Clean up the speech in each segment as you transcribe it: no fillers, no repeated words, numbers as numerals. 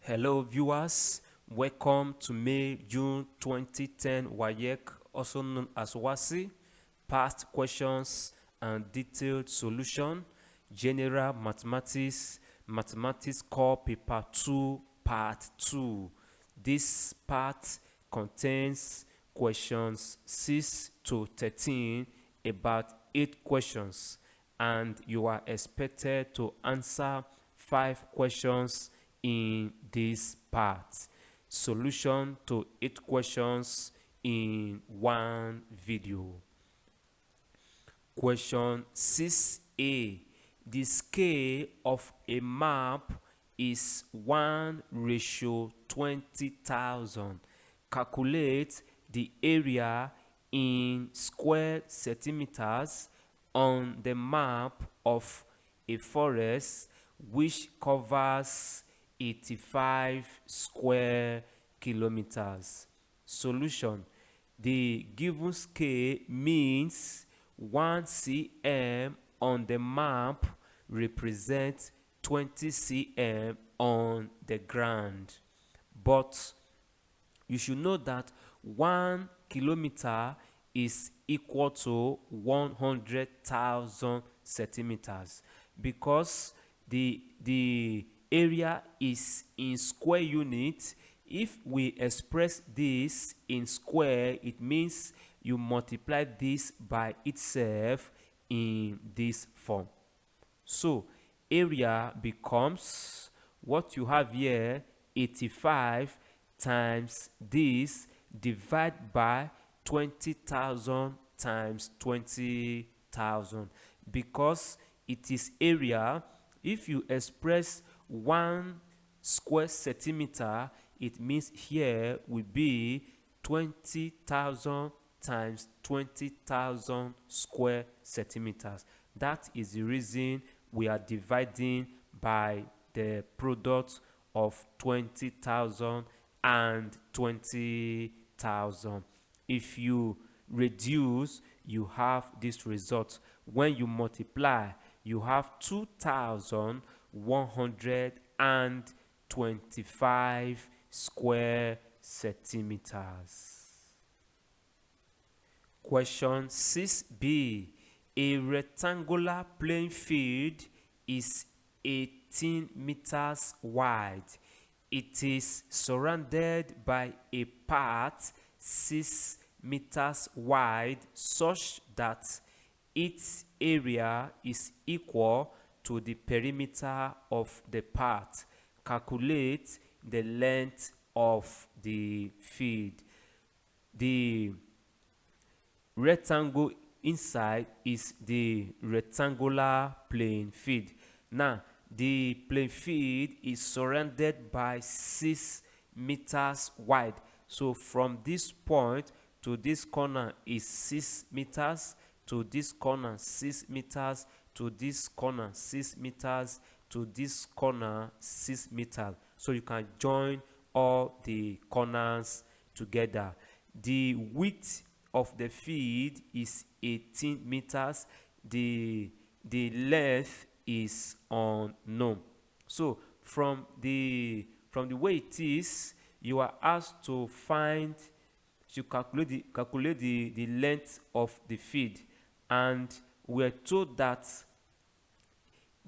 Hello viewers, welcome to May-June 2010 WAEC, also known as WASI, past questions and detailed solution, general mathematics, mathematics core paper 2, part 2. This part contains questions 6 to 13, about 8 questions, and you are expected to answer 5 questions in this part. Solution to 8 questions in one video. Question 6a. The scale of a map is 1:20,000. Calculate the area in square centimeters on the map of a forest which covers 85 square kilometers. Solution: the given scale means 1 cm on the map represents 20 cm on the ground. But you should know that 1 kilometer is equal to 100,000 centimeters because the area is in square units. If we express this in square, it means you multiply this by itself in this form. So area becomes what you have here, 85 times this divided by 20,000 times 20,000. Because it is area, if you express 1 square centimeter, it means here will be 20,000 times 20,000 square centimeters. That is the reason we are dividing by the product of 20,000 and 20,000. If you reduce, you have this result. When you multiply, you have 2,125 square centimeters. Question 6b. A rectangular playing field is 18 meters wide. It is surrounded by a path 6 meters wide such that its area is equal to the perimeter of the path. Calculate the length of the field. The rectangle inside is the rectangular playing field. Now, the playing field is surrounded by 6 meters wide. So from this point to this corner is 6 meters, to this corner 6 meters, to this corner 6 meters, to this corner 6 meters. So you can join all the corners together. The width of the field is 18 meters. The length is unknown. So from the way it is, you are asked to calculate the length of the field, and we are told that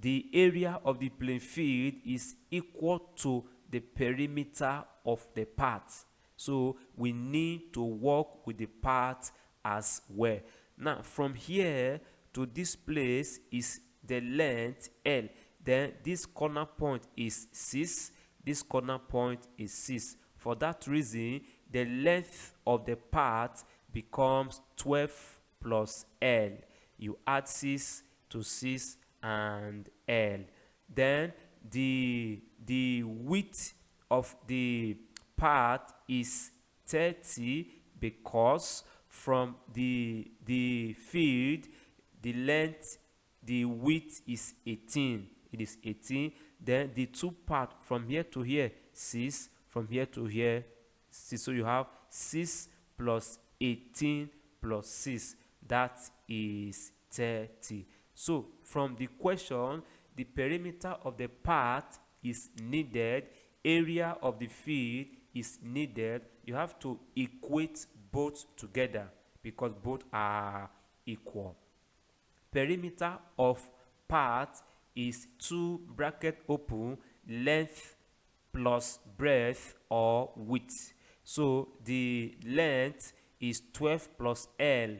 the area of the playing field is equal to the perimeter of the path. So we need to work with the path as well. Now from here to this place is the length L. Then this corner point is 6. This corner point is 6. For that reason, the length of the path becomes 12 plus L. You add 6 to 6 and L. Then the width of the path is 30 because from the field, the length, the width is 18. It is 18. Then the two parts from here to here 6, from here to here 6. So you have 6 plus 18 plus 6, that is 30. So from the question, the perimeter of the path is needed area of the field is needed, you have to equate both together because both are equal. Perimeter of part is 2 bracket open length plus breadth or width. So the length is 12 plus L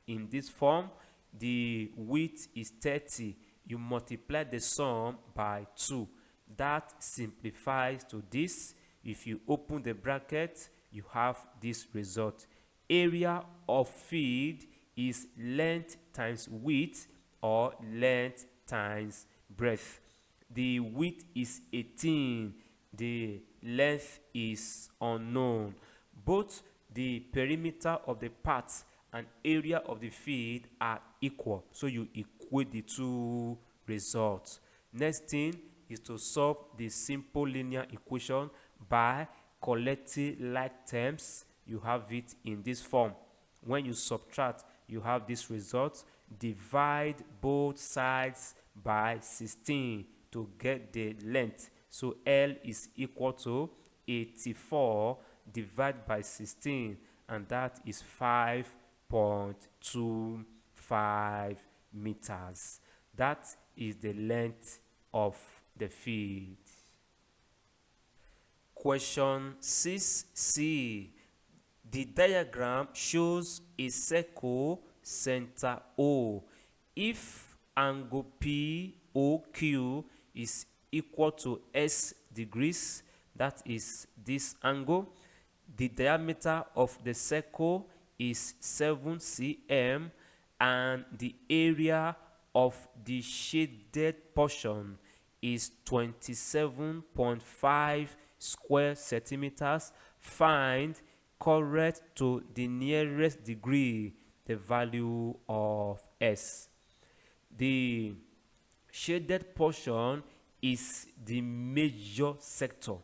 in this form. The width is 30. You multiply the sum by 2. That simplifies to this. If you open the bracket, you have this result. Area of field is length times width or length times breadth. The width is 18. The length is unknown. Both the perimeter of the part and area of the field are equal, so you equate the two results. Next thing is to solve the simple linear equation by collecting like terms. You have it in this form. When you subtract, you have this result. Divide both sides by 16 to get the length. So L is equal to 84 divided by 16, and that is 5.25 meters. That is the length of the field. Question 6c. The diagram shows a circle center O. If angle POQ is equal to S degrees, that is this angle, the diameter of the circle is 7 cm, and the area of the shaded portion is 27.5 square centimeters. Find, correct to the nearest degree, the value of S. The shaded portion is the major sector,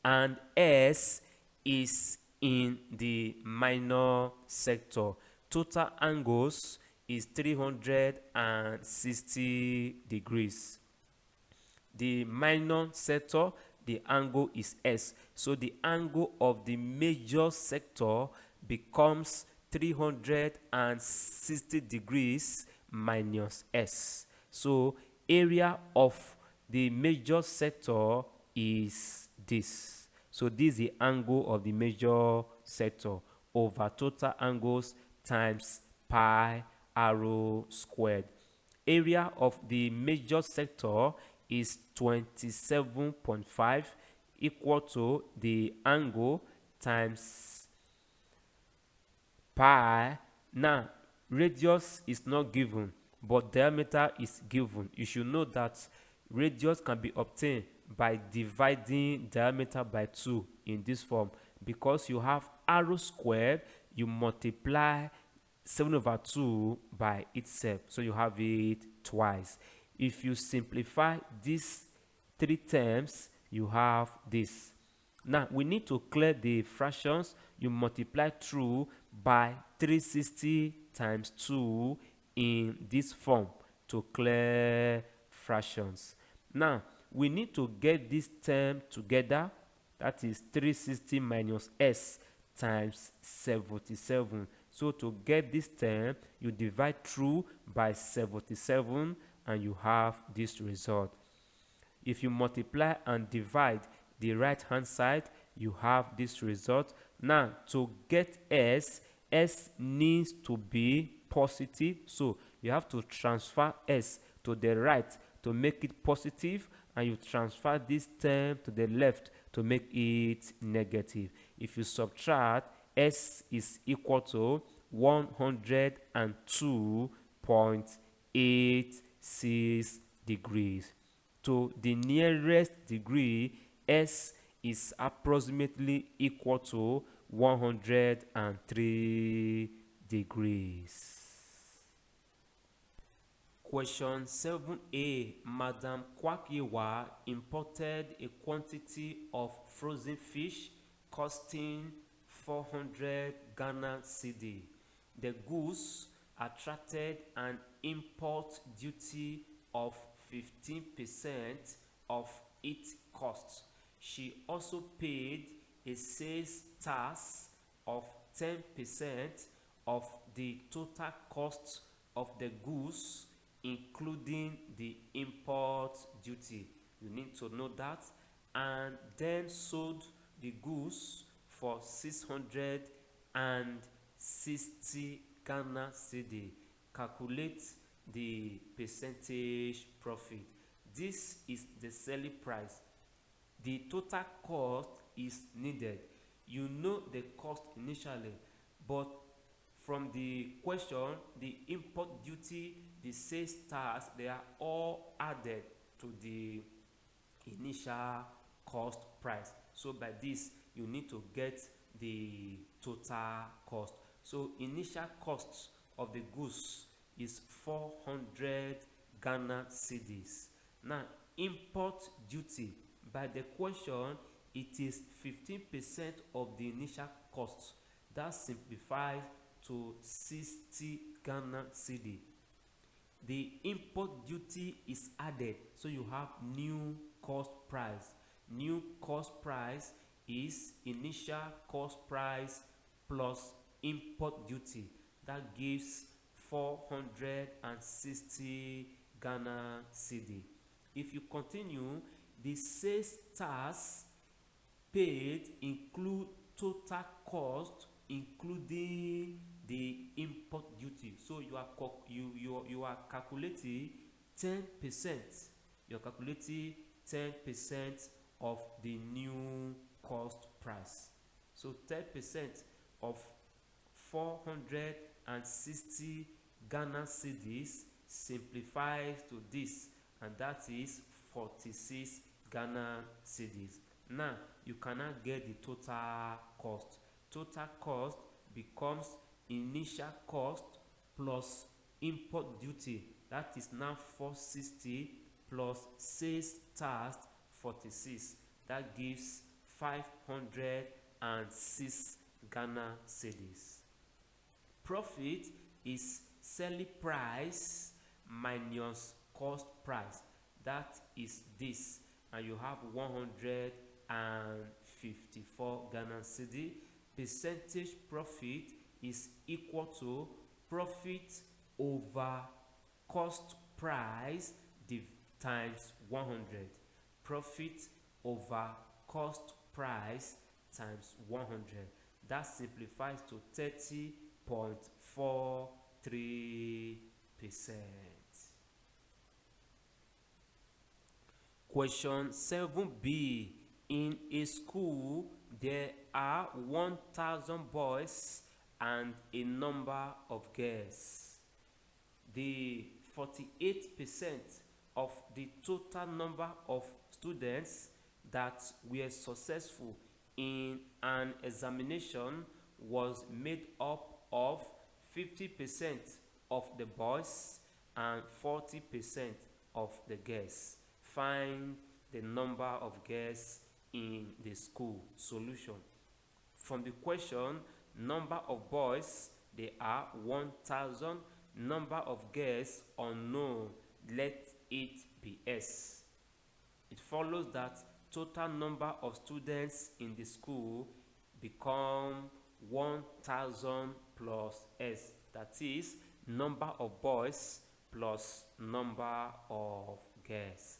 and S is in the minor sector. Total angles is 360 degrees. The minor sector, the angle is S. So the angle of the major sector becomes 360 degrees minus S. So area of the major sector is this. So this is the angle of the major sector over total angles times pi r squared. Area of the major sector is 27.5 equal to the angle times pi. Now radius is not given, but diameter is given. You should know that radius can be obtained by dividing diameter by 2 in this form. Because you have r squared, you multiply 7/2 by itself, so you have it twice. If you simplify these 3 terms, you have this. Now we need to clear the fractions. You multiply through by 360 times 2 in this form to clear fractions. Now we need to get this term together. That is 360 minus S times 77. So to get this term, you divide through by 77 and you have this result. If you multiply and divide the right hand side, you have this result. Now to get S needs to be positive, so you have to transfer S to the right to make it positive, and you transfer this term to the left to make it negative. If you subtract, S is equal to 102.86 degrees. To the nearest degree, S is approximately equal to 103 degrees. Question 7a. Madam Kwakiwa imported a quantity of frozen fish costing 400 Ghana cedi. The goods attracted an import duty of 15% of its cost. She also paid a sales tax of 10% of the total cost of the goods, including the import duty. You need to know that. And then sold the goods for 660 Ghana cedi. Calculate the percentage profit. This is the selling price. The total cost is needed. You know the cost initially, but from the question, the import duty, the sales tax, they are all added to the initial cost price. So by this, you need to get the total cost. So initial cost of the goods is 400 Ghana cedis. Now, import duty, by the question, it is 15% of the initial cost. That simplifies to 60 Ghana cedi. The import duty is added, so you have new cost price. New cost price is initial cost price plus import duty. That gives 460 Ghana cedi. If you continue, the sales tax paid include total cost including the import duty. So you are calculating 10%. You're calculating 10% of the new cost price. So 10% of 460 Ghana cedis simplifies to this, and that is 46 Ghana cedis. Now you cannot get the total cost. Total cost becomes initial cost plus import duty, that is now 460 plus sales tax 46. That gives 506 Ghana cedis. Profit is selling price minus cost price. That is this, and you have 154 Ghana cedi. Percentage profit is equal to profit over cost price times 100. Profit over cost price times 100. That simplifies to 30.43%. Question 7b. In a school, there are 1,000 boys and a number of girls. The 48% of the total number of students that were successful in an examination was made up of 50% of the boys and 40% of the girls. Find the number of girls in the school. Solution. From the question, number of boys, they are 1,000. Number of girls, unknown. Let it be S. It follows that total number of students in the school become 1,000 plus S. That is number of boys plus number of girls.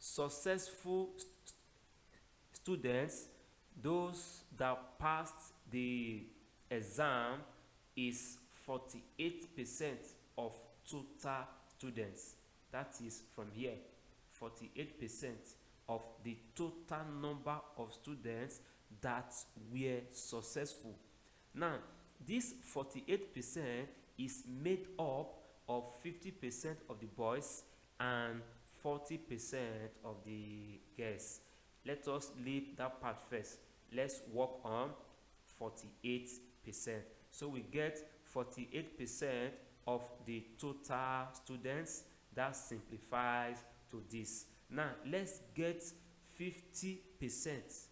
Successful students, those that passed the exam, is 48% of total students. That is from here, 48% of the total number of students that were successful. Now, this 48% is made up of 50% of the boys and 40% of the girls. Let us leave that part first. Let's work on 48%. So we get 48% of the total students. That simplifies to this. Now let's get 50%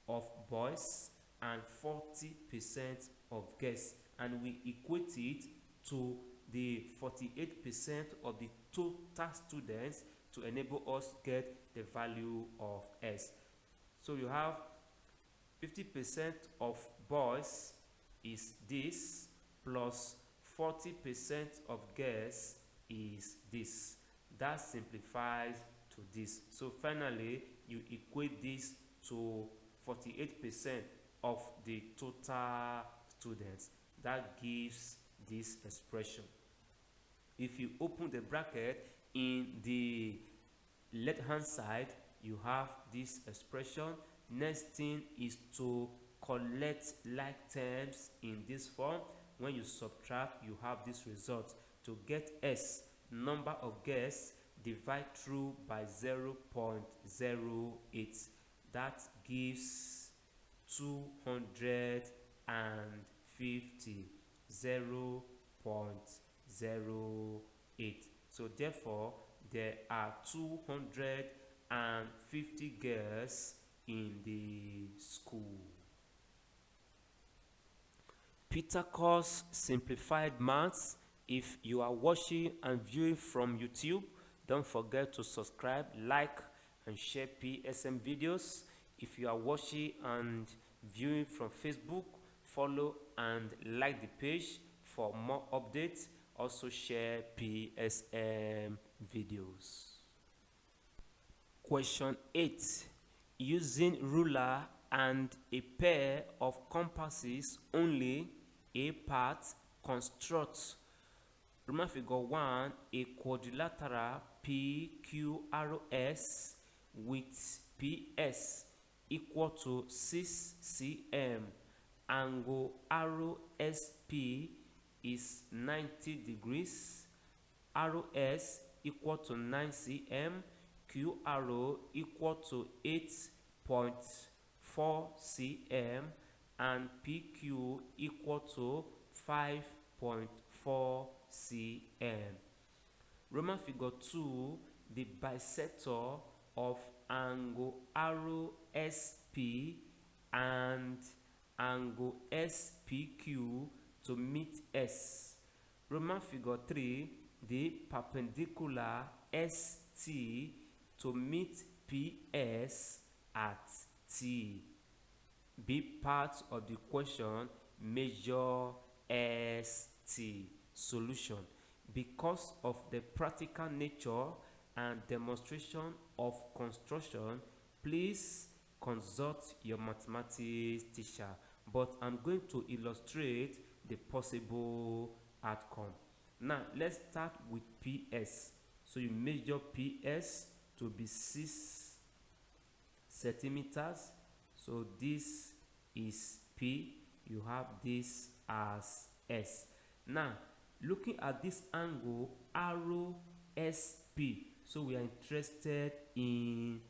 of boys and 40% of girls, and we equate it to the 48% of the total students to enable us get the value of S. So you have 50% of boys is this plus 40% of girls is this. That simplifies to this. So finally, you equate this to 48% of the total students. That gives this expression. If you open the bracket in the left hand side, you have this expression. Next thing is to collect like terms in this form. When you subtract, you have this result. To get S, number of girls, divide through by 0.08. That gives 250. 0.08. So therefore, there are 250 girls in the school. Peter Course Simplified Maths. If you are watching and viewing from YouTube, don't forget to subscribe, like, and share PSM videos. If you are watching and viewing from Facebook, follow and like the page for more updates. Also share PSM videos. Question 8. Using ruler and a pair of compasses only, a part, construct. Remember figure 1, a quadrilateral PQRS with PS equal to 6 cm. Angle RSP is 90 degrees. RS equal to 9 cm. QR equal to 8.4 cm. And PQ equal to 5.4 cm. Roman figure 2, the bisector of angle RSP and angle SPQ to meet S. Roman figure 3, the perpendicular ST to meet PS at T. B part of the question, measure ST. Solution. Because of the practical nature and demonstration of construction, please consult your mathematics teacher. But I'm going to illustrate the possible outcome. Now let's start with PS. So you measure PS to be 6 centimeters. So this is P. You have this as S. Now looking at this angle RSP, so we are interested in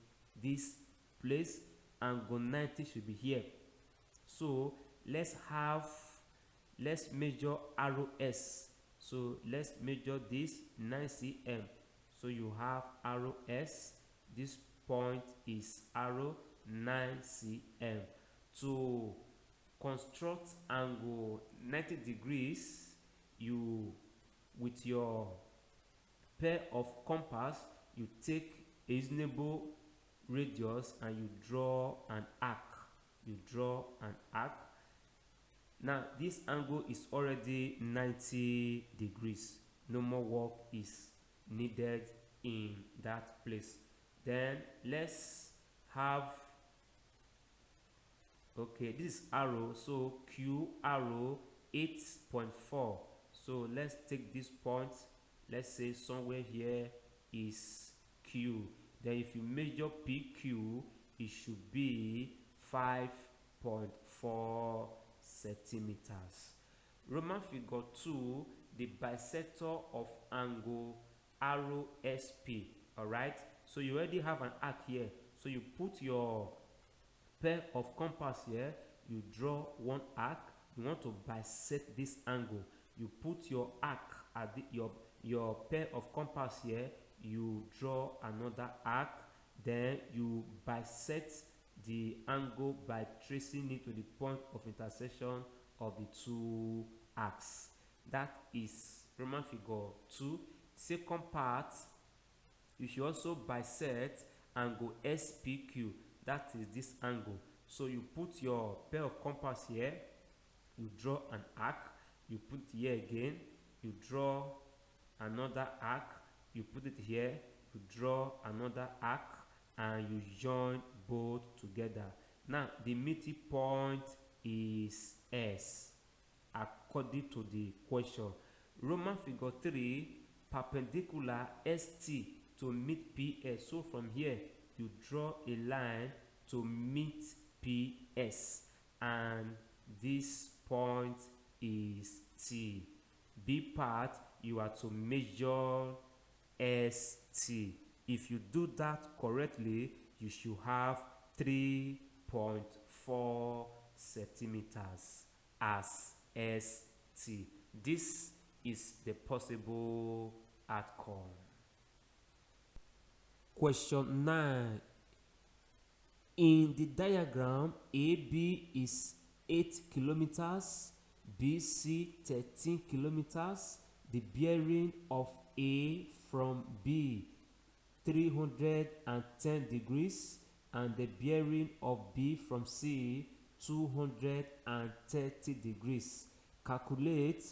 this place. Angle 90 should be here. So let's measure RS. So let's measure this 9 cm. So you have RS. This point is 9 cm. To construct angle 90 degrees, you, with your pair of compass, you take a reasonable radius and you draw an arc. Now this angle is already 90 degrees. No more work is needed in that place. Then let's have, okay, this is arrow, so Q arrow 8.4. So let's take this point, let's say somewhere here is Q. Then if you measure PQ, it should be 5.4 centimeters. Roman figure 2, the bisector of angle RSP. Alright, so you already have an arc here. So you put your pair of compass here, you draw one arc. You want to bisect this angle. You put your arc at your pair of compass here, you draw another arc, then you bisect the angle by tracing it to the point of intersection of the two arcs. That is Roman figure 2. Second part, you should also bisect angle SPQ. That is this angle. So you put your pair of compass here, you draw an arc, you put it here again, you draw another arc, you put it here, you draw another arc, and you join both together. Now the meeting point is S according to the question. Roman figure 3, perpendicular ST to meet PS. So from here you draw a line to meet PS, and this point is T. B part, you are to measure ST. If you do that correctly, you should have 3.4 centimeters as ST. This is the possible outcome. Question 9. In the diagram, AB is 8 kilometers, BC 13 kilometers. The bearing of A from B 310 degrees, and the bearing of B from C 230 degrees. Calculate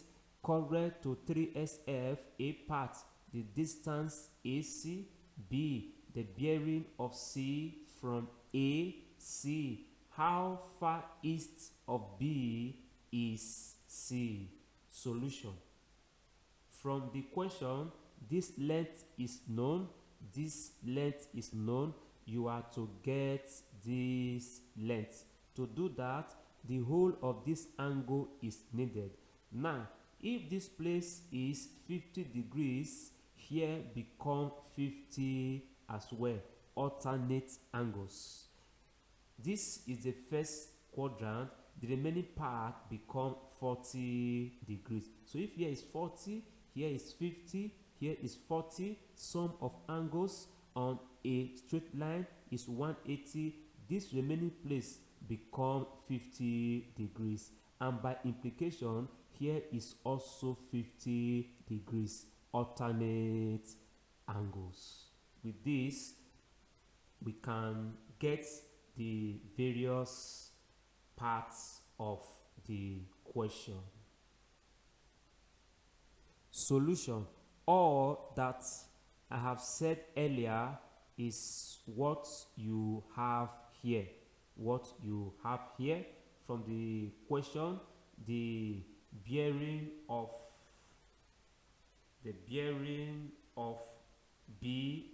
correct to 3SF. A part, the distance AC. B, the bearing of C from A. C, how far east of B is C? Solution. From the question, this length is known, this length is known. You are to get this length. To do that, the whole of this angle is needed. Now, if this place is 50 degrees, here become 50 as well. Alternate angles. This is the first quadrant. The remaining part become 40 degrees. So if here is 40, here is 50, here is 40. Sum of angles on a straight line is 180. This remaining place become 50 degrees. And by implication, here is also 50 degrees. Alternate angles. With this, we can get the various parts of the question. Solution. All that I have said earlier is what you have here. What you have here from the question, the bearing of B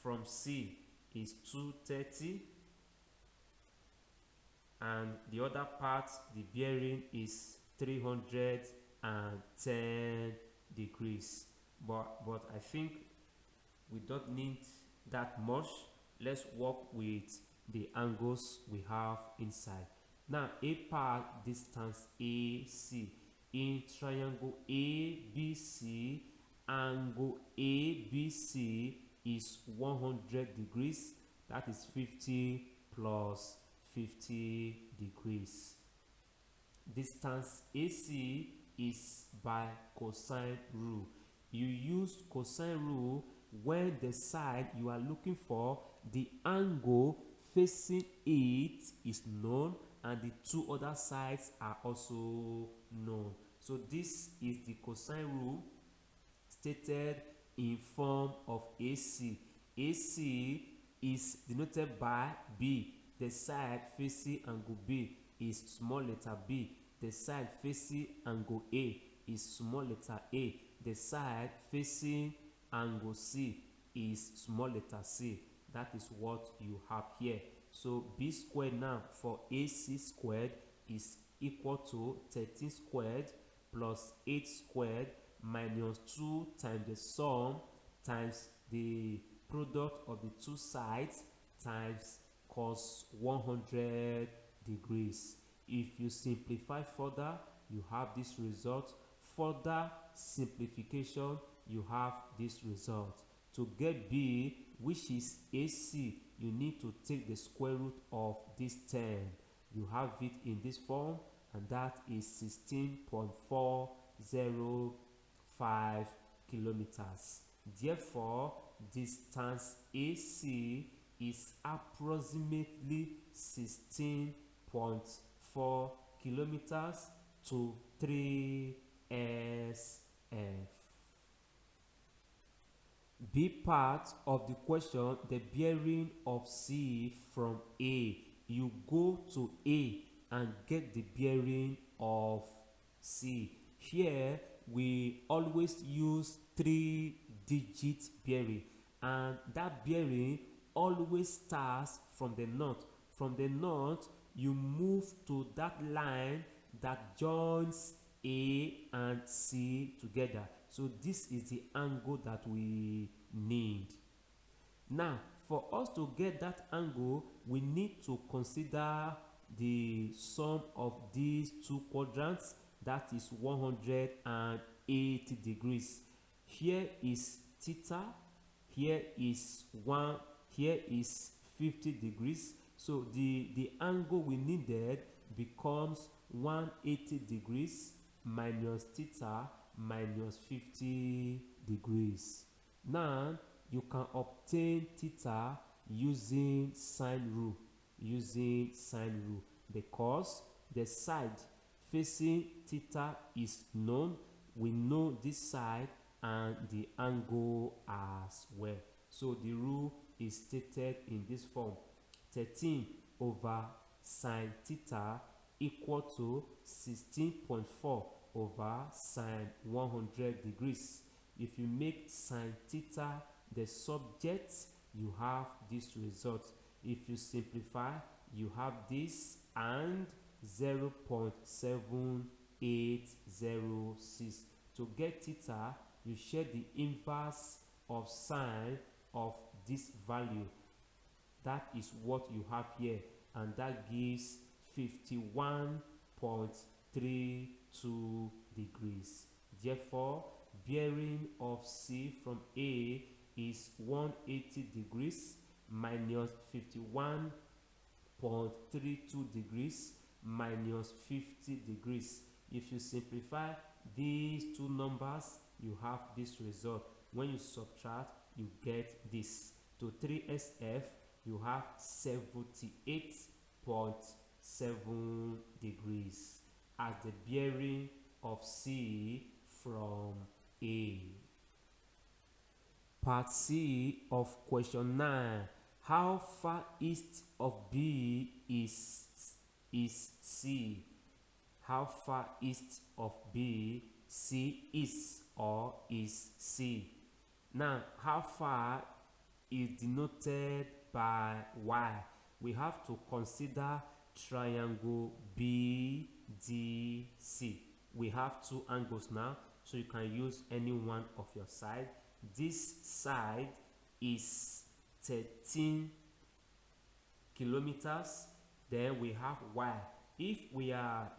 from C is 230, and the other part, the bearing is 310 degrees. But I think we don't need that much. Let's work with the angles we have inside. Now, A part, distance AC. In triangle ABC, angle ABC is 100 degrees. That is 50 plus 50 degrees. Distance AC is by cosine rule. You use cosine rule when the side you are looking for, the angle facing it is known, and the two other sides are also known. So this is the cosine rule stated in form of AC. AC is denoted by B. The side facing angle B is small letter b. The side facing angle A is small letter a. The side facing angle C is small letter c. That is what you have here. So b squared now for AC squared is equal to 13 squared plus 8 squared minus 2 times the sum times the product of the two sides times cos 100 degrees. If you simplify further, you have this result. Further simplification, you have this result. To get B, which is AC, you need to take the square root of this term. You have it in this form, and that is 16.405 kilometers. Therefore, distance AC is approximately 16.4 kilometers to 3 SF. B part of the question, the bearing of C from A. You go to A and get the bearing of C. Here we always use 3-digit bearing, and that bearing always starts from the north. From the north, you move to that line that joins A and C together. So this is the angle that we need. Now, for us to get that angle, we need to consider the sum of these two quadrants, that is 180 degrees. Here is theta, here is 50 degrees. So the angle we needed becomes 180 degrees minus theta minus 50 degrees. Now you can obtain theta using sine rule, because the side facing theta is known. We know this side and the angle as well. So the rule is stated in this form: 13 over sine theta equal to 16.4 over sine 100 degrees. If you make sine theta the subject, you have this result. If you simplify, you have this and 0.7806. To get theta, you share the inverse of sine of this value. That is what you have here, and that gives 51.32 degrees. Therefore, bearing of C from A is 180 degrees minus 51.32 degrees minus 50 degrees. If you simplify these two numbers, you have this result. When you subtract, you get this. To 3SF, you have 78.7 degrees as the bearing of C from A. Part C of question 9. How far east of B is C? How far east of B C is or is C? Now, how far is denoted by Y. We have to consider triangle BDC. We have two angles now, so you can use any one of your side. This side is 13 kilometers. Then we have Y. If we are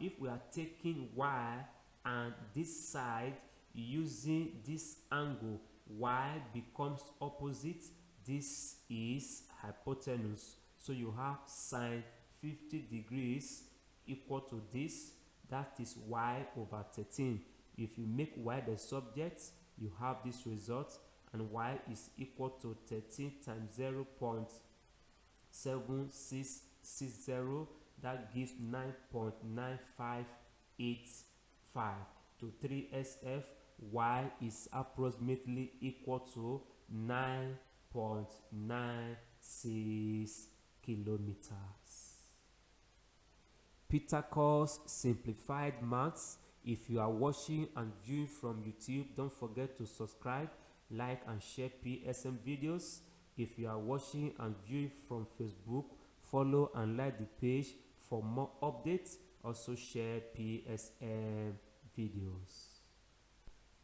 taking Y and this side using this angle, Y becomes opposite. This is hypotenuse. So you have sine 50 degrees equal to this. That is Y over 13. If you make Y the subject, you have this result, and Y is equal to 13 times 0.7660. That gives 9.9585. To 3SF, Y is approximately equal to 9.96 kilometers. Pythagoras simplified maths. If you are watching and viewing from YouTube, don't forget to subscribe, like and share PSM videos. If you are watching and viewing from Facebook, follow and like the page for more updates. Also share PSM videos.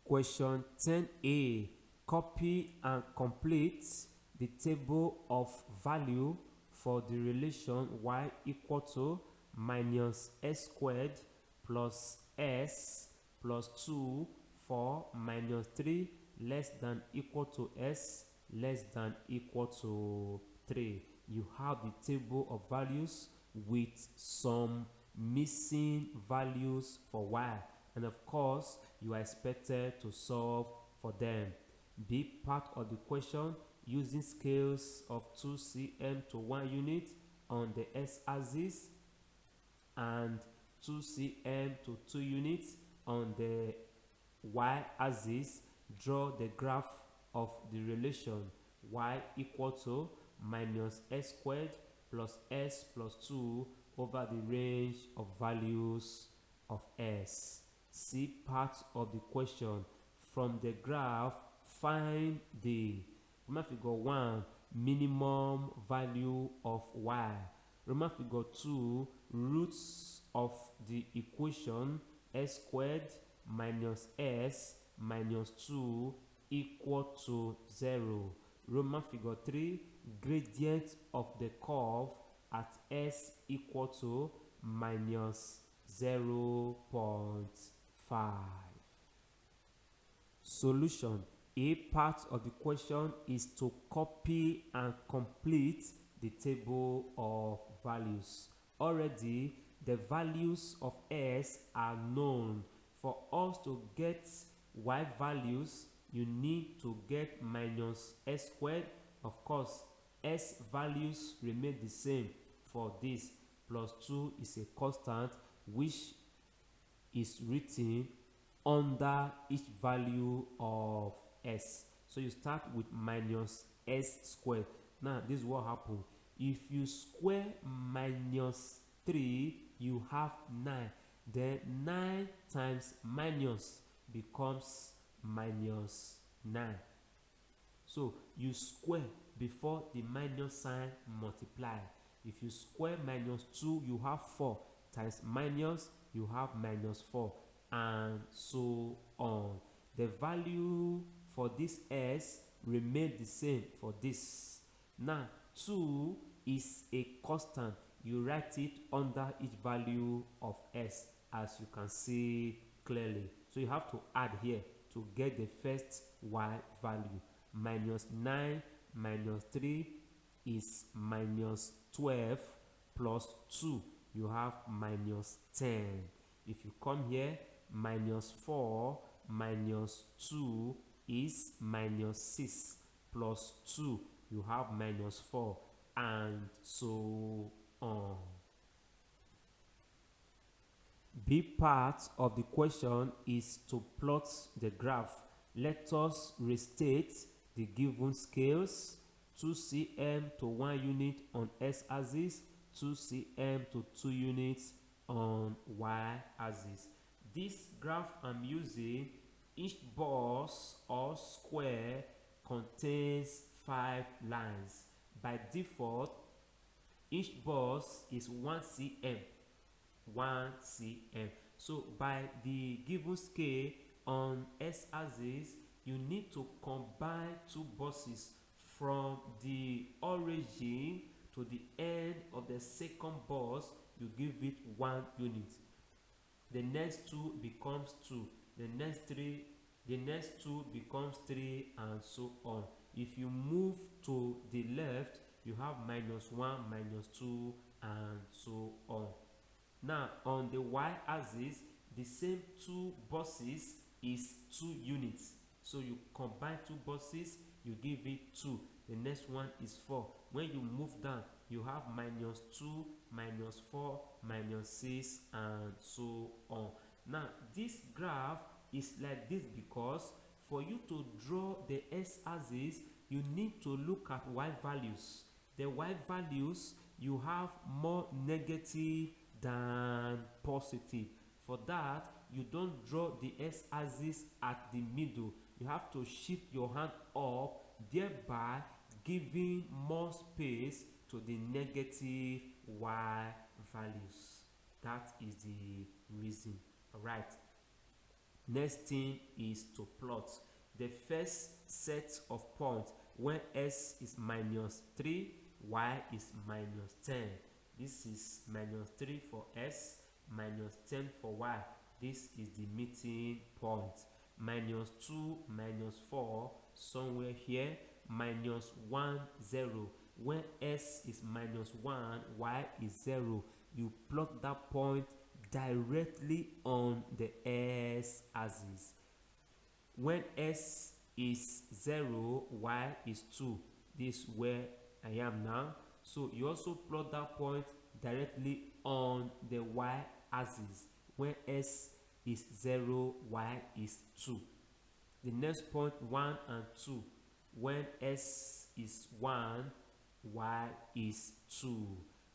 Question 10A. Copy and complete the table of value for the relation y equal to minus s squared plus s plus 2 for minus 3 less than equal to s less than equal to 3. You have the table of values with some missing values for y, and of course you are expected to solve for them. B part of the question, using scales of 2 cm to 1 unit on the x-axis and 2 cm to 2 units on the y-axis. Draw the graph of the relation y equal to minus s squared plus s plus 2 over the range of values of s. See part of the question. From the graph, find the figure 1 minimum value of y. Figure 2 roots of the equation s squared minus s minus 2 equal to 0. Figure 3 gradient of the curve at s equal to minus 0.5. Solution. A part of the question is to copy and complete the table of values. Already, the values of s are known. For us to get y values, you need to get minus s squared. Of course, s values remain the same for this. Plus 2 is a constant which is written under each value of s. So you start with minus s squared. Now this is what happens. If you square minus 3, you have 9. Then 9 times minus becomes minus 9. So you square before the minus sign multiply. If you square minus 2, you have 4 times minus, you have minus 4, and so on. The value for this s remain the same for this. Now 2 is a constant. You write it under each value of s, as you can see clearly. So you have to add here to get the first y value. Minus 9 minus 3 is minus 12 plus 2. You have minus 10. If you come here, minus 4 minus 2 is minus 6 plus 2. You have minus 4, and so on. B part of the question is to plot the graph. Let us restate the given scales: 2 cm to 1 unit on x-axis, 2 cm to 2 units on y-axis. This graph I'm using, each box or square contains 5 lines. By default, each box is 1 cm. 1 cm. So by the given scale on x-axis, you need to combine two boxes from the origin to the end of the second box. You give it 1 unit. The next 2 becomes 2. The next 2 becomes 3, and so on. If you move to the left, you have minus 1, minus 2, and so on. Now on the y-axis, the same 2 boxes is 2 units. So you combine 2 boxes, you give it 2. The next one is 4. When you move down, you have minus 2, minus 4, minus 6, and so on. Now this graph is like this because for you to draw the x-axis, you need to look at y values. The y values, you have more negative than positive. For that, you don't draw the x-axis at the middle. You have to shift your hand up, thereby giving more space to the negative y values. That is the reason. Alright. Next thing is to plot the first set of points when s is minus 3, y is minus 10. This is minus 3 for s, minus 10 for y. This is the meeting point. Minus 2, minus 4, somewhere here. Minus 1, 0. When s is minus 1, y is 0. You plot that point directly on the x-axis. When s is 0, y is 2. This where I am now. So you also plot that point directly on the y-axis when s is 0, y is 2. The next point 1 and 2, when s is 1, y is 2.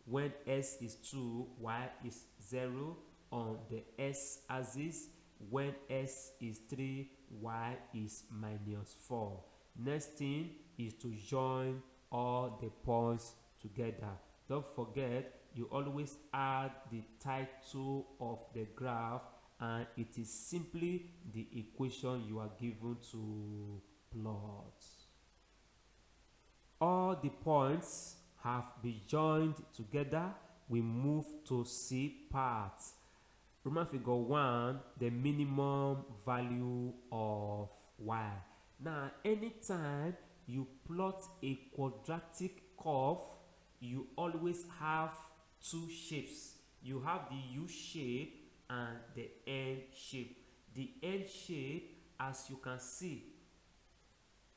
When s is 2, y is 0 on the s-axis. When s is 3, y is minus 4. Next thing is to join all the points together. Don't forget, you always add the title of the graph, and it is simply the equation you are given to plot. All the points have been joined together. We move to C part. Remember figure 1, the minimum value of y. Now, anytime you plot a quadratic curve, you always have two shapes. You have the U shape and the N shape. The N shape, as you can see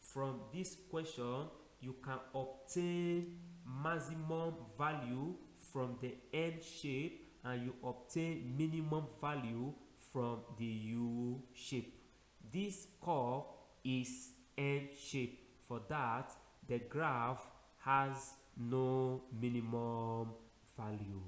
from this question, you can obtain maximum value from the N shape and you obtain minimum value from the U shape. This curve is N shape. For that, the graph has no minimum value.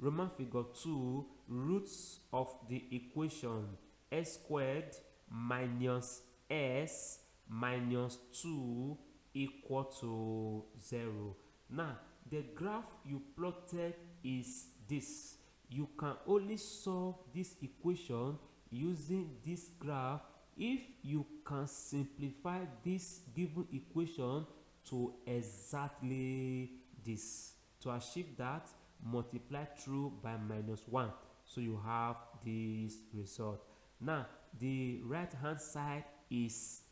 Roman figure 2, roots of the equation s squared minus s minus 2 equal to 0. Now, the graph you plotted is this. You can only solve this equation using this graph if you can simplify this given equation to exactly this. To achieve that, multiply through by minus 1. So you have this result. Now, the right hand side is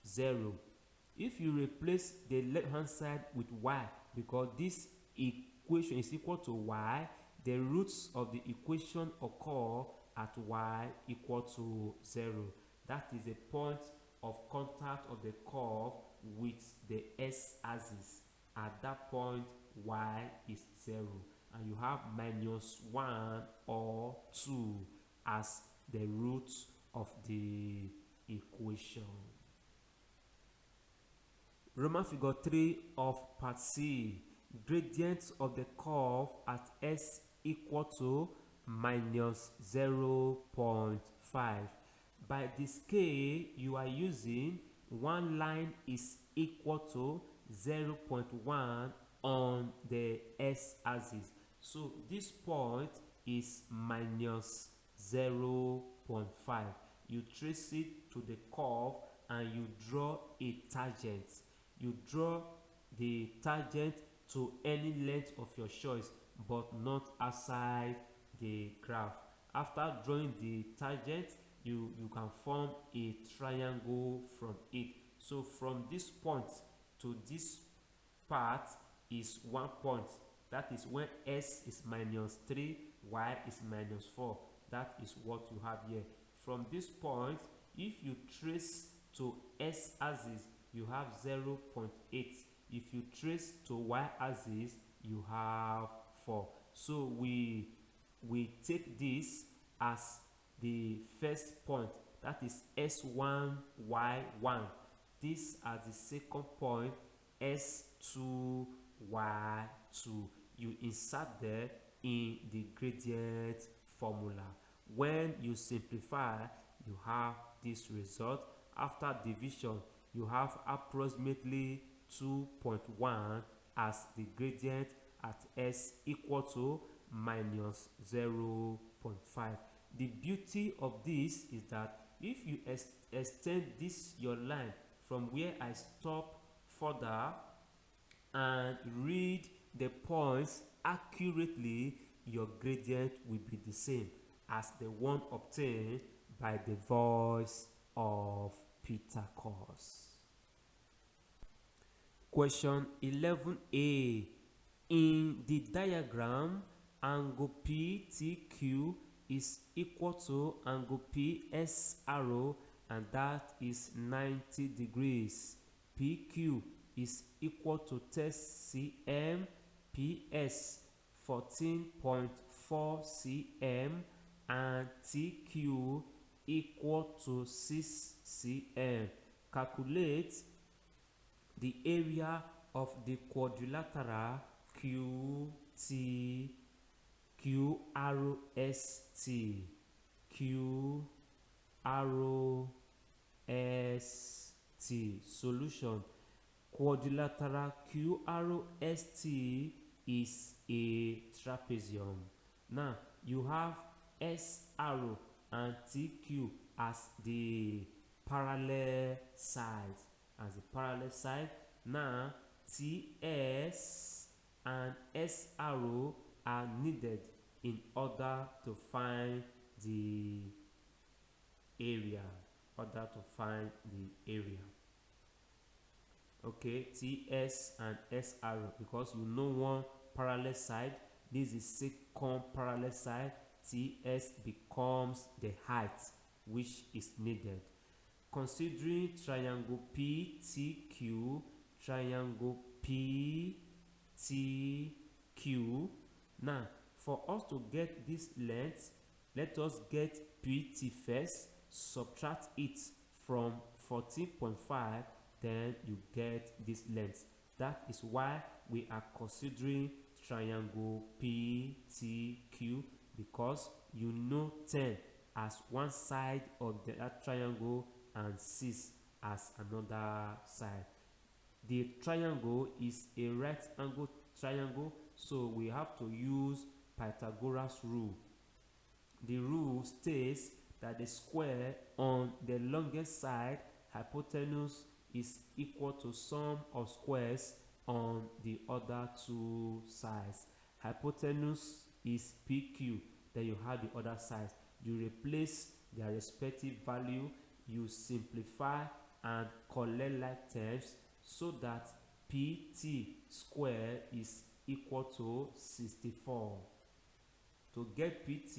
0. If you replace the left hand side with y, because this equation is equal to y, the roots of the equation occur at y equal to 0. That is the point of contact of the curve with the s-axis. At that point, y is 0. And you have minus 1 or 2 as the root of the equation. Roman figure 3 of part C. Gradient of the curve at s equal to minus 0.5. By the scale you are using, one line is equal to 0.1 on the s-axis. So this point is minus 0.5. You trace it to the curve and you draw a tangent. You draw the tangent to any length of your choice, but not outside the graph. After drawing the tangent, you can form a triangle from it. So from this point to this part is 1 point. That is when s is minus 3, y is minus 4. That is what you have here. From this point, if you trace to s-axis, you have 0.8. If you trace to y-axis, you have 4. So we take this as the first point, that is s1, y1. This as the second point, s2, y2. You insert there in the gradient formula. When you simplify, you have this result. After division, you have approximately 2.1 as the gradient at s equal to minus 0.5. The beauty of this is that if you extend this your line from where I stop further and read the points accurately, your gradient will be the same as the one obtained by the voice of Pythagoras. Question 11a. In the diagram, angle PTQ is equal to angle PSR, and that is 90 degrees. PQ is equal to 10 cm, PS 14.4 cm, and TQ equal to 6 cm. Calculate the area of the quadrilateral QRST. Solution: quadrilateral QRST is a trapezium. Now you have SR and TQ as the parallel sides. Now TS and SR are needed in order to find the area. Okay, TS and SR, because you know one parallel side, this is second parallel side. TS becomes the height which is needed. Considering triangle PTQ, now for us to get this length, let us get PT first, subtract it from 14.5, then you get this length. That is why we are considering triangle PTQ, because you know 10 as one side of that triangle and 6 as another side. The triangle is a right angle triangle, so we have to use Pythagoras rule. The rule states that the square on the longest side, hypotenuse, is equal to sum of squares on the other two sides. Hypotenuse is PQ, then you have the other sides. You replace their respective value, you simplify and collect like terms, so that PT square is equal to 64. To get PT,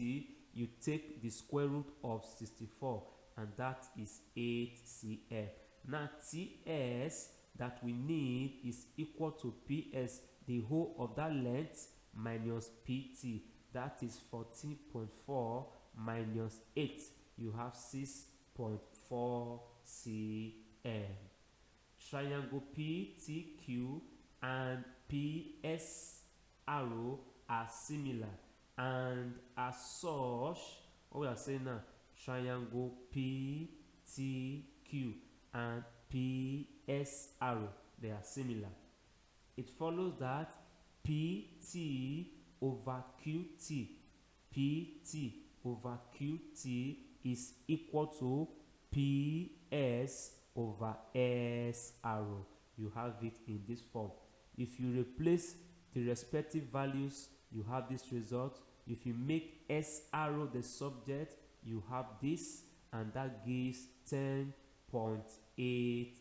you take the square root of 64, and that is 8 cm. Now TS that we need is equal to PS, the whole of that length, minus PT, that is 14.4 minus 8, you have 6.4 cm. Triangle PTQ and PS arrow are similar, and as such, what we are saying now, triangle PTQ and PS arrow, they are similar. It follows that PT over QT is equal to PS over S arrow. You have it in this form. If you replace the respective values, you have this result. If you make S arrow the subject, you have this, and that gives 10.8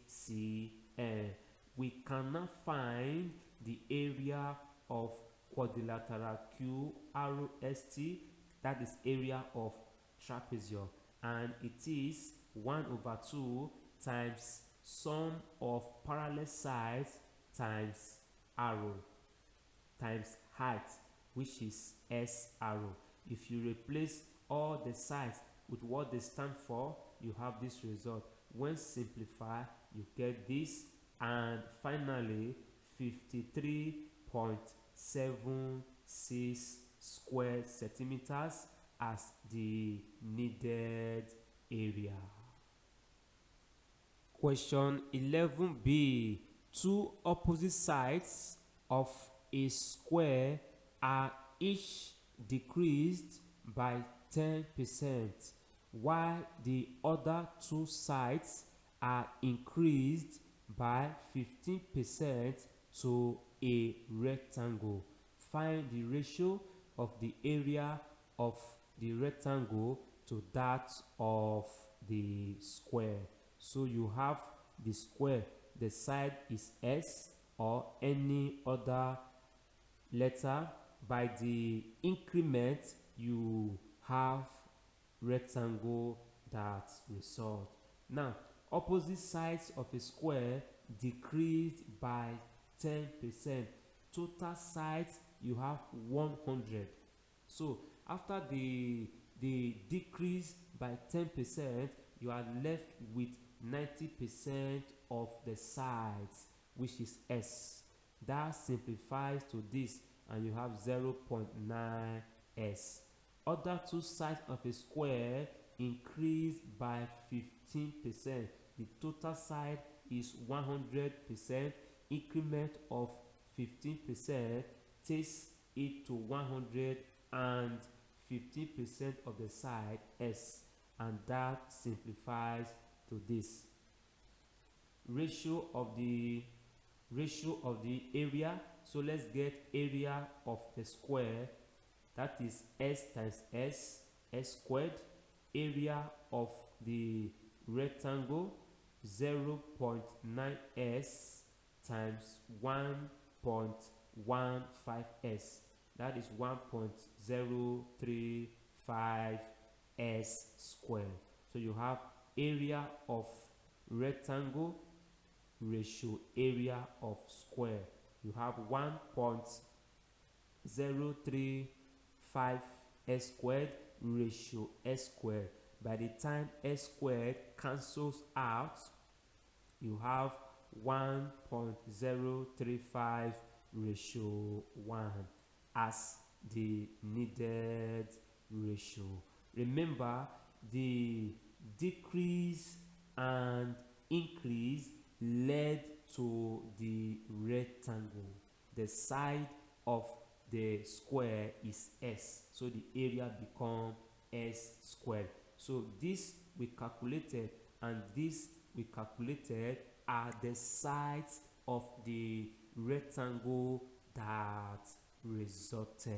cm. We cannot find the area of quadrilateral QRST, that is area of trapezium, and it is 1/2 times sum of parallel sides times arrow times height, which is S arrow. If you replace all the sides with what they stand for, you have this result. When simplified, you get this, and finally 53.76 square centimeters as the needed area. Question 11b. Two opposite sides of a square are each decreased by 10%, while the other two sides are increased by 15% to a rectangle. Find the ratio of the area of the rectangle to that of the square. So you have the square, the side is S or any other letter. By the increment, you have rectangle that result. Now, opposite sides of a square, decreased by 10%. Total sides you have 100. So after the decrease by 10%, you are left with 90% of the sides, which is S. That simplifies to this, and you have 0.9S. Other two sides of a square increase by 15%. The total side is 100%. Increment of 15% takes it to 100, and 15% of the side S, and that simplifies to this. Ratio of the area. So let's get area of the square, that is S times S, S squared. Area of the rectangle, 0.9S times 1.15S, that is 1.035S squared. So you have area of rectangle ratio area of square. You have 1.035S squared ratio S squared. By the time S squared cancels out, you have 1.035 ratio 1 as the needed ratio. Remember, the decrease and increase led to the rectangle. The side of the square is S, so the area becomes S squared. So this we calculated, and this we calculated are the sides of the rectangle that resulted.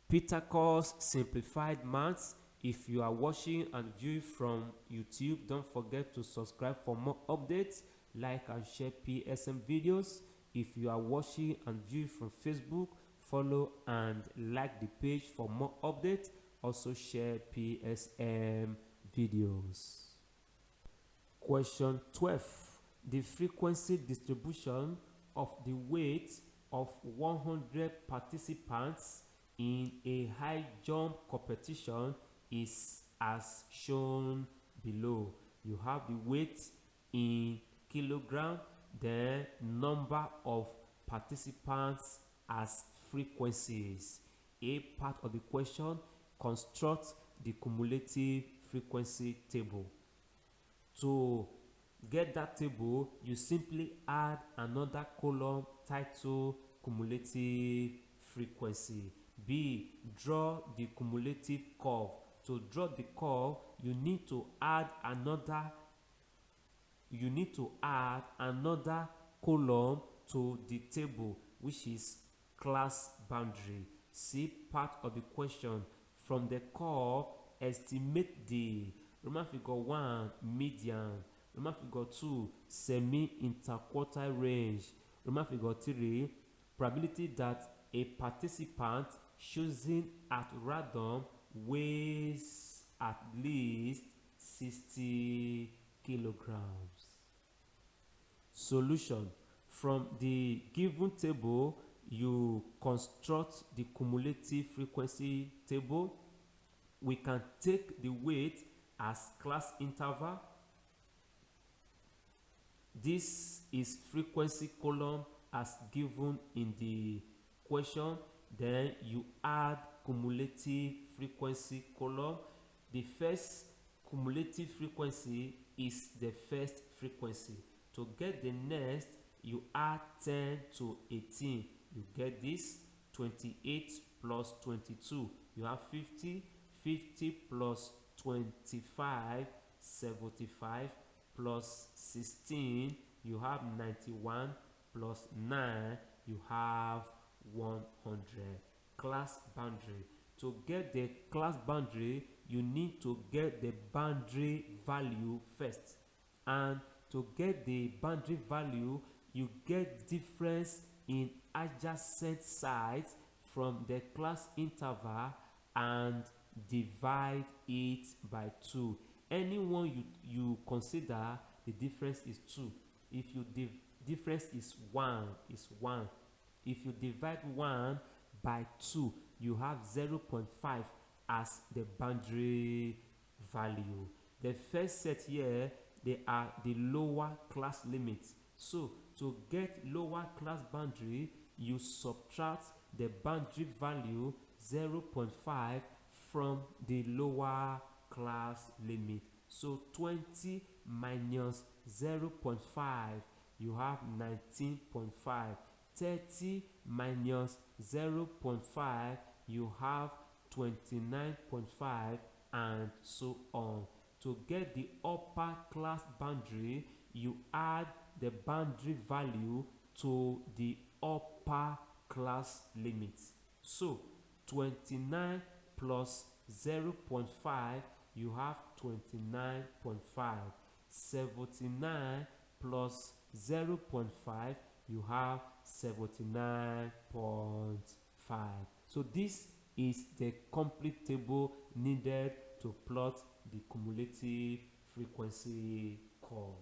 Pythagoras simplified maths. If you are watching and viewing from YouTube, don't forget to subscribe for more updates, like and share PSM videos. If you are watching and viewing from Facebook, follow and like the page for more updates. Also share PSM videos. Question 12. The frequency distribution of the weight of 100 participants in a high jump competition is as shown below. You have the weight in kilogram, the number of participants as frequencies. A part of the question, construct the cumulative frequency table. To get that table, you simply add another column titled cumulative frequency. B. Draw the cumulative curve. To draw the curve, you need to add another column to the table, which is class boundary. See part of the question. From the curve, estimate the Roman figure 1 median, Roman figure 2 semi-interquartile range, Roman figure 3 probability that a participant chosen at random weighs at least 60 kilograms. Solution. From the given table, you construct the cumulative frequency table. We can take the weight as class interval. This is frequency column as given in the question. Then you add cumulative frequency column. The first cumulative frequency is the first frequency. To get the next, you add 10 to 18. You get this. 28 plus 22, you have 50. 50 plus 25, 75, plus 16, you have 91, plus 9, you have 100. Class boundary. To get the class boundary, you need to get the boundary value first. And to get the boundary value, you get difference in adjacent sides from the class interval and divide it by 2. Anyone you consider the difference is 2. If you difference is 1, if you divide 1 by 2, you have 0.5 as the boundary value. The first set here, they are the lower class limits. So to get lower class boundary, you subtract the boundary value 0.5 from the lower class limit. So 20 minus 0.5, you have 19.5. 30 minus 0.5, you have 29.5, and so on. To get the upper class boundary, you add the boundary value to the upper class limit. So 29 plus 0.5, you have 29.5. 79 plus 0.5, you have 79.5. So this is the complete table needed to plot the cumulative frequency curve.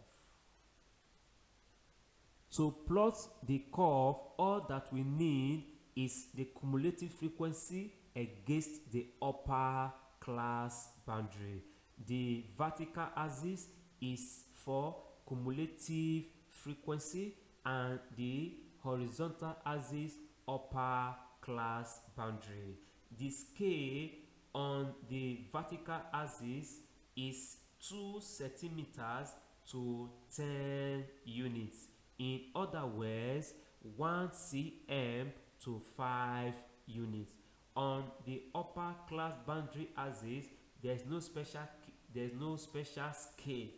To plot the curve, all that we need is the cumulative frequency against the upper class boundary. The vertical axis is for cumulative frequency and the horizontal axis upper class boundary. The scale on the vertical axis is 2 centimeters to 10 units. In other words, 1 cm to 5 units. On the upper class boundary axis, there's no special scale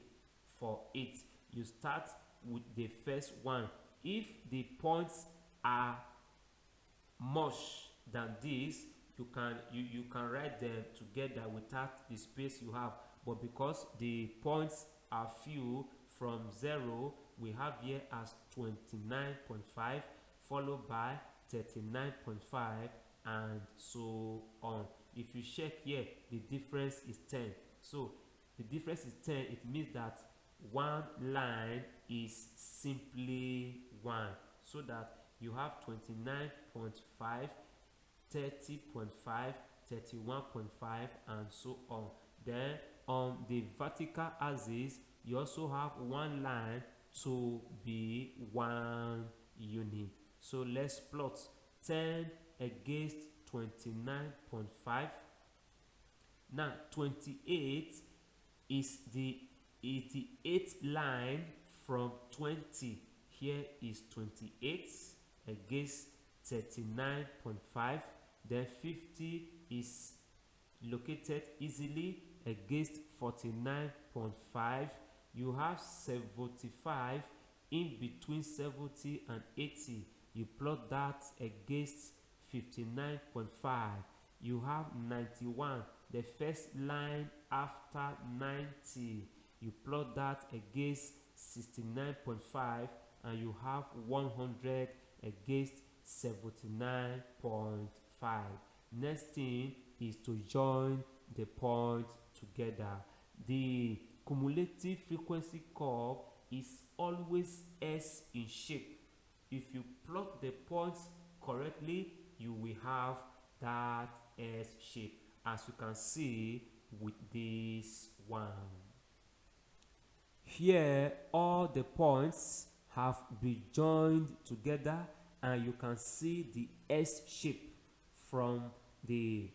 for it. You start with the first one. If the points are much than this, you can write them together without the space you have. But because the points are few, from 0 we have here as 29.5, followed by 39.5, and so on. If you check here, the difference is 10. So the difference is 10. It means that one line is simply 1, so that you have 29.5, 30.5, 31.5, and so on. Then on the vertical axis, you also have one line to be 1 unit. So let's plot 10 against 29.5. Now 28 is the 88th line from 20. Here is 28 against 39.5. Then 50 is located easily against 49.5. You have 75 in between 70 and 80. You plot that against 59.5. You have 91, the first line after 90. You plot that against 69.5, and you have 100 against 79.5. Next thing is to join the points together. The cumulative frequency curve is always S in shape. If you plot the points correctly, you will have that S shape, as you can see with this one. Here, all the points have been joined together, and you can see the S shape from the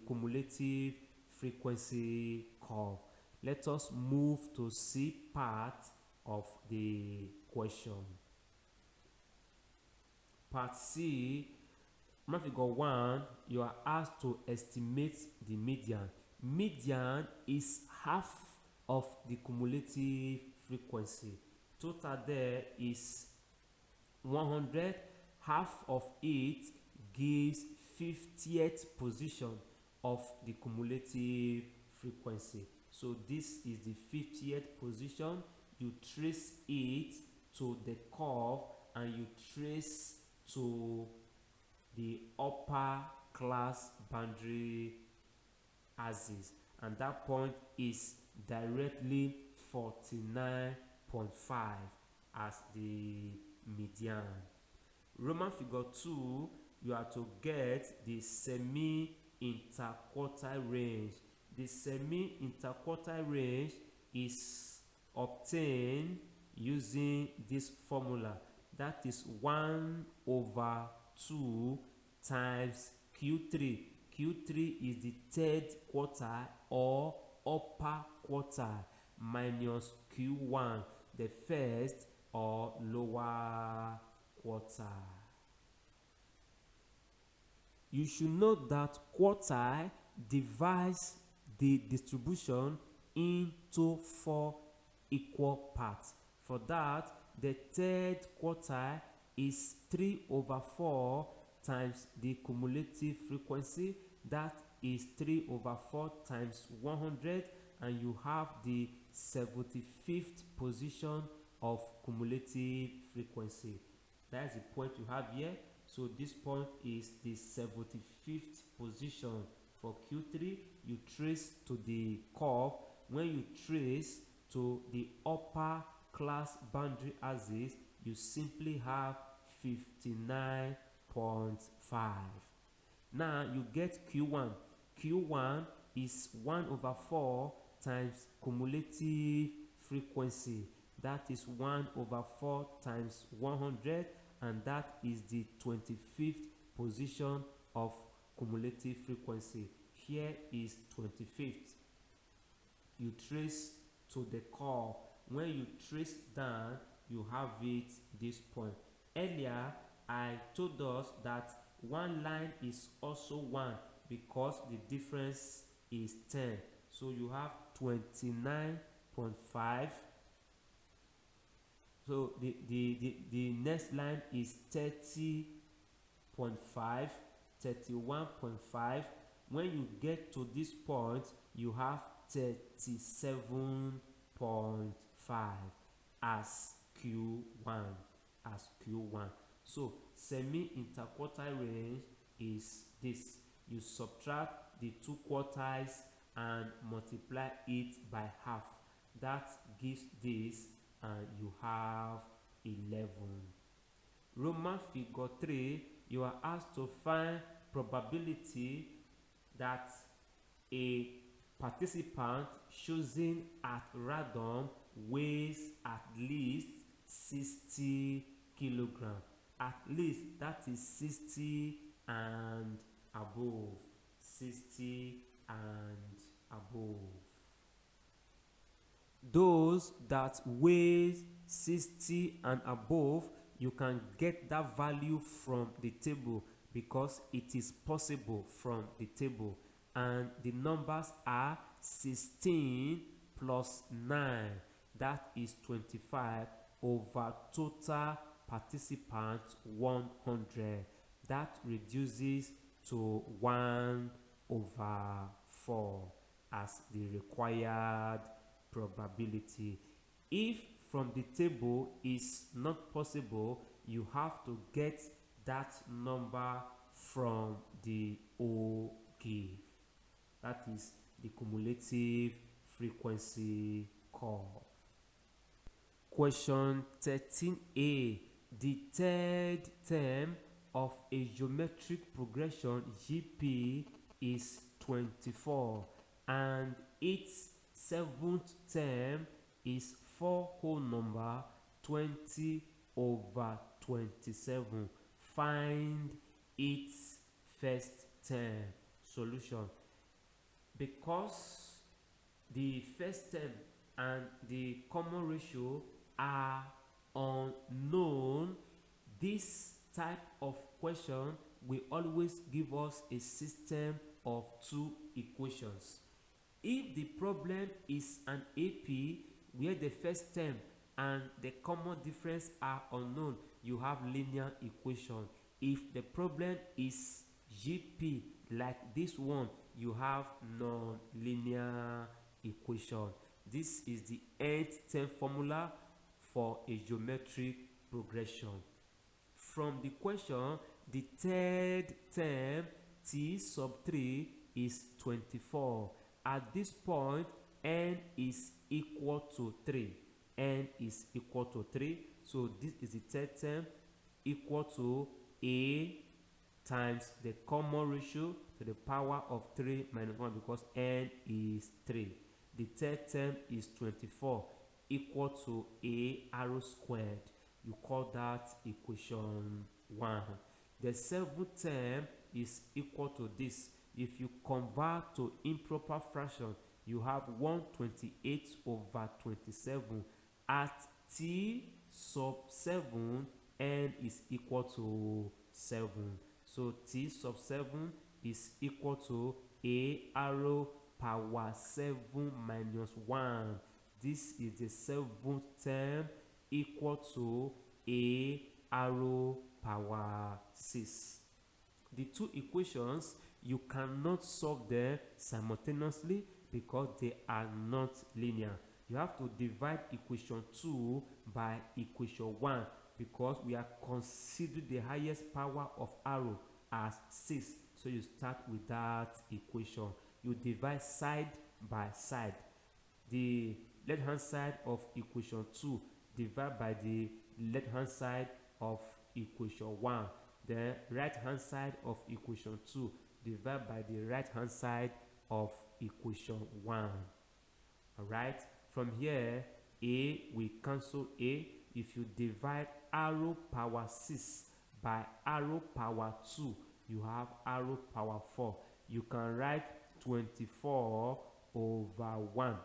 cumulative frequency curve. Let us move to C part of the question. Part C, figure 1, you are asked to estimate the median. Median is half of the cumulative frequency. Total there is 100. Half of it gives 50th position of the cumulative frequency. So this is the 50th position. You trace it to the curve, and you trace to the upper class boundary axis, and that point is directly 49.5 as the median. Roman figure 2, you are to get the semi-interquartile range. The semi-interquartile range is obtained using this formula. That is 1 over 2 times Q3. Q3 is the third quartile or upper quartile minus Q1, the first or lower quartile. You should note that quartile divides the distribution into 4 equal parts. For that, the third quartile is 3 over 4 times the cumulative frequency. That is 3 over 4 times 100, and you have the 75th position of cumulative frequency. That is the point you have here. So this point is the 75th position for Q3. You trace to the curve. When you trace to the upper class boundary axis, you simply have 59.5. Now you get Q1. Q1 is 1 over 4 times cumulative frequency. That is 1 over 4 times 100, and that is the 25th position of cumulative frequency. Here is 25th. You trace to the curve. When you trace down, you have it this point. Earlier, I told us that one line is also 1 because the difference is 10. So you have 29.5. So the next line is 30.5, 31.5. When you get to this point, you have 37.5 as Q1. So semi-interquartile range is this. You subtract the 2 quartiles and multiply it by half. That gives this, and you have 11. Roman figure 3, you are asked to find probability that a participant chosen at random weighs at least 60 kilogram. At least, that is 60 and above. 60 and above. Those that weigh 60 and above, you can get that value from the table because it is possible from the table. And the numbers are 16 plus 9. That is 25 over total participants 100. That reduces to 1 over 4 as the required probability. If from the table is not possible, you have to get that number from the O-give. That is the cumulative frequency curve. Question 13a. The third term of a geometric progression GP is 24, and its 7th term is 4 whole number 20 over 27. Find its first term. Solution. Because the first term and the common ratio are unknown, this type of question will always give us a system of 2 equations. If the problem is an AP where the first term and the common difference are unknown, you have linear equation. If the problem is GP like this one, you have non-linear equation. This is the nth term formula for a geometric progression. From the question, the third term t sub 3 is 24. At this point, n is equal to 3. N is equal to 3. So this is the third term, equal to a times the common ratio to the power of 3 minus 1, because n is 3. The third term is 24, equal to a arrow squared. You call that equation 1. The seventh term is equal to this. If you convert to improper fraction, you have 128 over 27. At t sub 7, n is equal to 7. So t sub 7 is equal to a arrow power 7 minus 1. This is the seventh term, equal to a arrow power 6. The two equations, you cannot solve them simultaneously because they are not linear. You have to divide equation 2 by equation 1 because we are considering the highest power of arrow as 6. So you start with that equation. You divide side by side. The left hand side of equation 2 divide by the left hand side of equation 1. The right hand side of equation 2 divide by the right hand side of equation 1. Alright, from here a will cancel a. If you divide arrow power 6 by arrow power 2, you have arrow power 4. You can write 24 over 1.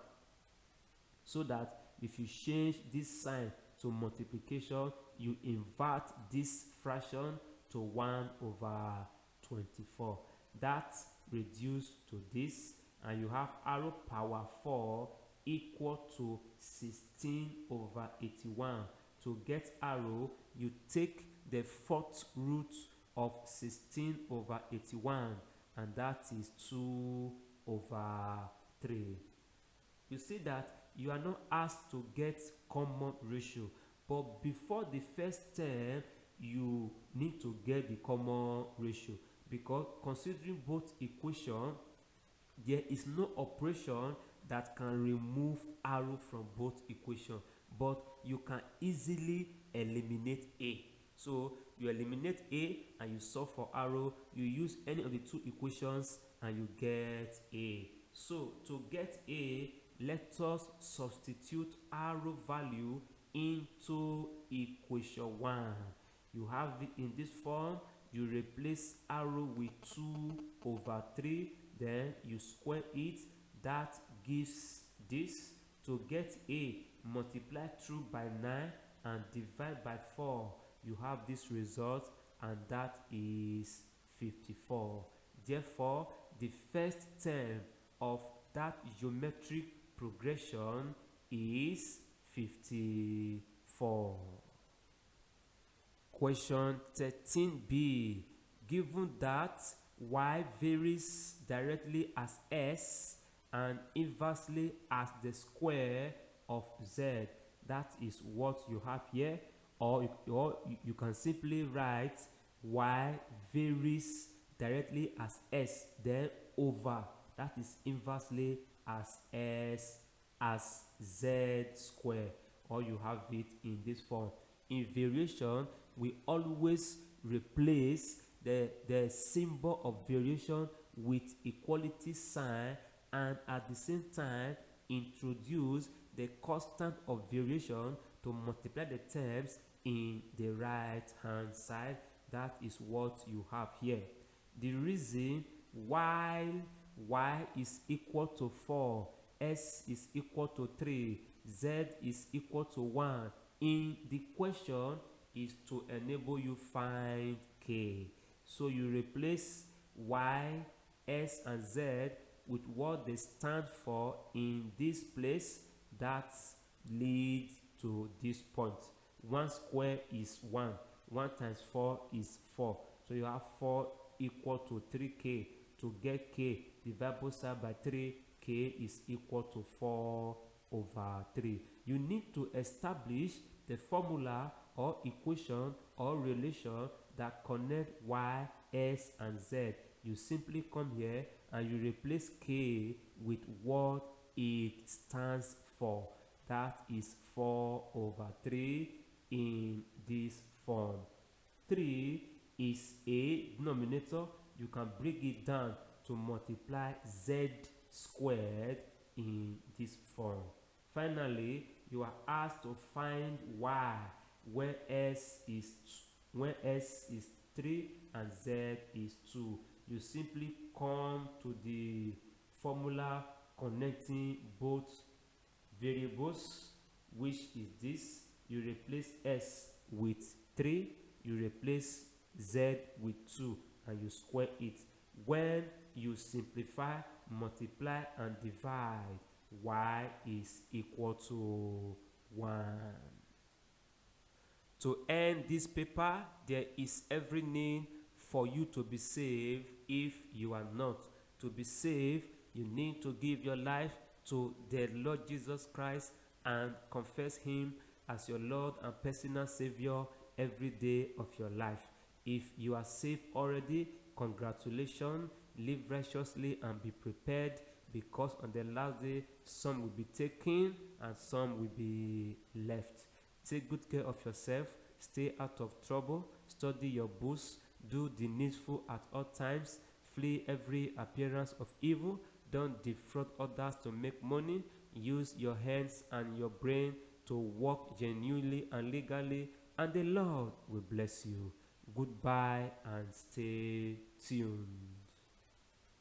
So that if you change this sign to multiplication, you invert this fraction to 1 over 24. That reduced to this, and you have arrow power 4 equal to 16 over 81. To get arrow, you take the fourth root of 16 over 81, and that is 2 over 3. You see that you are not asked to get common ratio, but before the first term, you need to get the common ratio, because considering both equations, there is no operation that can remove arrow from both equations, but you can easily eliminate a. So you eliminate a and you solve for arrow. You use any of the two equations and you get a. So to get a, let us substitute arrow value into equation 1. You have it in this form. You replace arrow with 2 over 3, then you square it. That gives this. To get a, multiply through by 9 and divide by 4. You have this result, and that is 54. Therefore, the first term of that geometric progression is 54. Question 13b. Given that y varies directly as s and inversely as the square of z, that is what you have here, or you can simply write y varies directly as s, then over, that is inversely as s as z square, or you have it in this form. In variation, we always replace the symbol of variation with equality sign, and at the same time introduce the constant of variation to multiply the terms in the right hand side. That is what you have here. The reason while y is equal to 4, s is equal to 3, z is equal to 1 in the question is to enable you find k. So you replace y, s and z with what they stand for in this place. That leads to this point. 1 square is 1. 1 times 4 is 4. So you have 4 equal to 3k. To get k, divide both sides by 3. K is equal to 4 over 3. You need to establish the formula or equation or relation that connect y, s and z. You simply come here and you replace k with what it stands 4. That is 4 over 3 in this form. 3 is a denominator. You can break it down to multiply z squared in this form. Finally, you are asked to find y where s is 3 and z is 2. You simply come to the formula connecting both variables, which is this. You replace s with 3, you replace z with 2, and you square it. When you simplify, multiply and divide, y is equal to 1. To end this paper, there is every need for you to be saved if you are not. To be saved, you need to give your life to the Lord Jesus Christ and confess him as your Lord and personal Savior every day of your life. If you are saved already, congratulations. Live righteously and be prepared, because on the last day some will be taken and some will be left. Take good care of yourself. Stay out of trouble. Study your books. Do the needful at all times. Flee every appearance of evil. Don't defraud others to make money. Use your hands and your brain to work genuinely and legally, and the Lord will bless you. Goodbye and stay tuned.